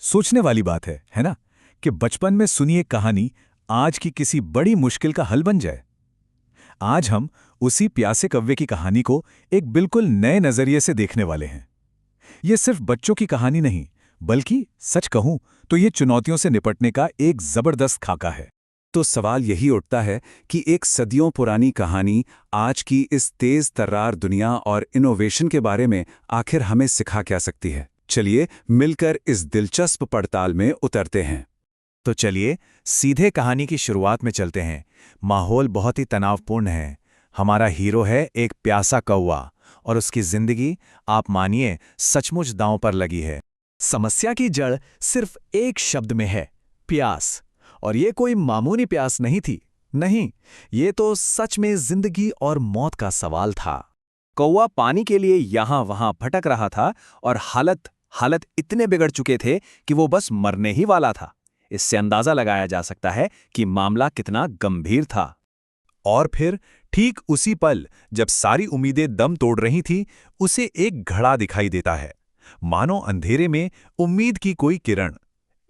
सोचने वाली बात है ना? कि बचपन में सुनी एक कहानी आज की किसी बड़ी मुश्किल का हल बन जाए। आज हम उसी प्यासे कव्वे की कहानी को एक बिल्कुल नए नजरिए से देखने वाले हैं। ये सिर्फ बच्चों की कहानी नहीं, बल्कि सच कहूं तो ये चुनौतियों से निपटने का एक जबरदस्त खाका है। तो सवाल यही उठता है कि एक सदियों पुरानी कहानी आज की इस तेज तर्रार दुनिया और इनोवेशन के बारे में आखिर हमें सिखा क्या सकती है। चलिए मिलकर इस दिलचस्प पड़ताल में उतरते हैं। तो चलिए सीधे कहानी की शुरुआत में चलते हैं। माहौल बहुत ही तनावपूर्ण है। हमारा हीरो है एक प्यासा कौवा और उसकी जिंदगी, आप मानिए, सचमुच दांव पर लगी है। समस्या की जड़ सिर्फ एक शब्द में है, प्यास। और ये कोई मामूली प्यास नहीं थी। नहीं, ये तो सच में जिंदगी और मौत का सवाल था। कौवा पानी के लिए यहां वहां भटक रहा था और हालत इतने बिगड़ चुके थे कि वो बस मरने ही वाला था। इससे अंदाजा लगाया जा सकता है कि मामला कितना गंभीर था। और फिर ठीक उसी पल जब सारी उम्मीदें दम तोड़ रही थी, उसे एक घड़ा दिखाई देता है। मानो अंधेरे में उम्मीद की कोई किरण,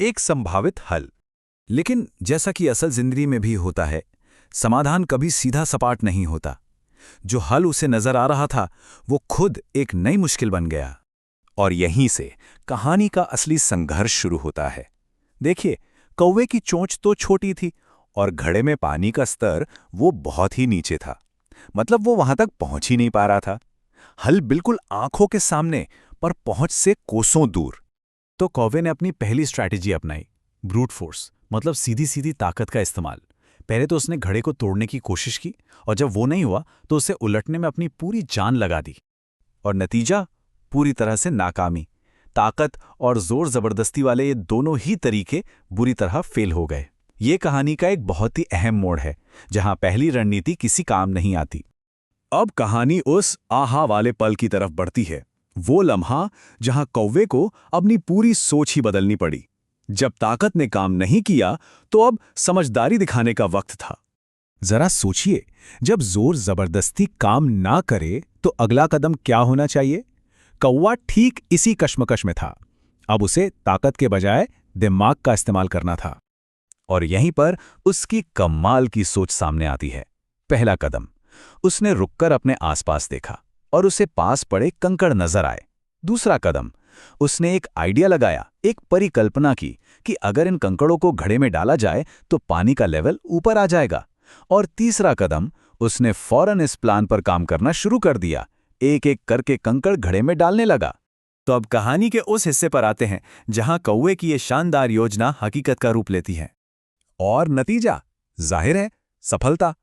एक संभावित हल। लेकिन जैसा कि असल जिंदगी में भी होता है, समाधान कभी सीधा सपाट नहीं होता। जो हल उसे नजर आ रहा था, वो खुद एक नई मुश्किल बन गया। और यहीं से कहानी का असली संघर्ष शुरू होता है। देखिए, कौवे की चोंच तो छोटी थी और घड़े में पानी का स्तर वो बहुत ही नीचे था। मतलब वो वहां तक पहुंच ही नहीं पा रहा था। हल बिल्कुल आंखों के सामने, पर पहुंच से कोसों दूर। तो कौवे ने अपनी पहली स्ट्रैटेजी अपनाई, ब्रूट फोर्स, मतलब सीधी सीधी ताकत का इस्तेमाल। पहले तो उसने घड़े को तोड़ने की कोशिश की, और जब वो नहीं हुआ तो उसे उलटने में अपनी पूरी जान लगा दी। और नतीजा पूरी तरह से नाकामी। ताकत और जोर जबरदस्ती वाले ये दोनों ही तरीके बुरी तरह फेल हो गए। ये कहानी का एक बहुत ही अहम मोड़ है, जहां पहली रणनीति किसी काम नहीं आती। अब कहानी उस आहा वाले पल की तरफ बढ़ती है। वो लम्हा जहां कौवे को अपनी पूरी सोच ही बदलनी पड़ी। जब ताकत ने काम नहीं किया, तो अब समझदारी दिखाने का वक्त था। जरा सोचिए, जब जोर जबरदस्ती काम ना करे तो अगला कदम क्या होना चाहिए? कौवा ठीक इसी कश्मकश में था। अब उसे ताकत के बजाय दिमाग का इस्तेमाल करना था। और यहीं पर उसकी कमाल की सोच सामने आती है। पहला कदम, उसने रुककर अपने आसपास देखा और उसे पास पड़े कंकड़ नजर आए। दूसरा कदम, उसने एक आइडिया लगाया, एक परिकल्पना की कि अगर इन कंकड़ों को घड़े में डाला जाए तो पानी का लेवल ऊपर आ जाएगा। और तीसरा कदम, उसने फौरन इस प्लान पर काम करना शुरू कर दिया। एक एक करके कंकड़ घड़े में डालने लगा। तो अब कहानी के उस हिस्से पर आते हैं जहां कौवे की ये शानदार योजना हकीकत का रूप लेती है। और नतीजा जाहिर है, सफलता।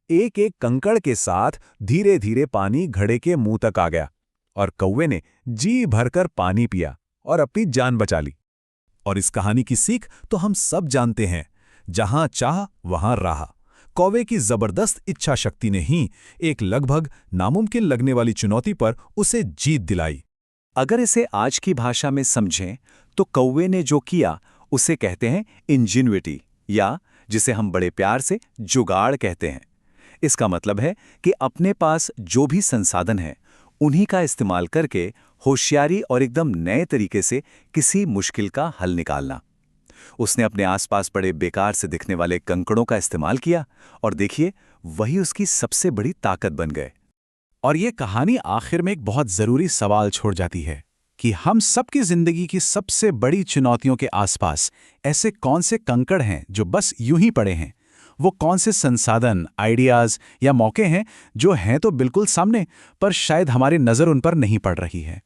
एक एक कंकड़ के साथ धीरे धीरे पानी घड़े के मुंह तक आ गया और कौवे ने जी भरकर पानी पिया और अपनी जान बचा ली। और इस कहानी की सीख तो हम सब जानते हैं, जहां चाह वहां राह। कौवे की जबरदस्त इच्छा शक्ति ने ही एक लगभग नामुमकिन लगने वाली चुनौती पर उसे जीत दिलाई। अगर इसे आज की भाषा में समझें तो कौवे ने जो किया उसे कहते हैं इंजेन्युइटी, या जिसे हम बड़े प्यार से जुगाड़ कहते हैं। इसका मतलब है कि अपने पास जो भी संसाधन है, उन्हीं का इस्तेमाल करके होशियारी और एकदम नए तरीके से किसी मुश्किल का हल निकालना। उसने अपने आसपास पड़े बेकार से दिखने वाले कंकड़ों का इस्तेमाल किया और देखिए, वही उसकी सबसे बड़ी ताकत बन गए। और ये कहानी आखिर में एक बहुत जरूरी सवाल छोड़ जाती है कि हम सबकी जिंदगी की सबसे बड़ी चुनौतियों के आसपास ऐसे कौन से कंकड़ हैं जो बस यूं ही पड़े हैं? वो कौन से संसाधन, आइडियाज या मौके हैं जो हैं तो बिल्कुल सामने, पर शायद हमारी नजर उन पर नहीं पड़ रही है।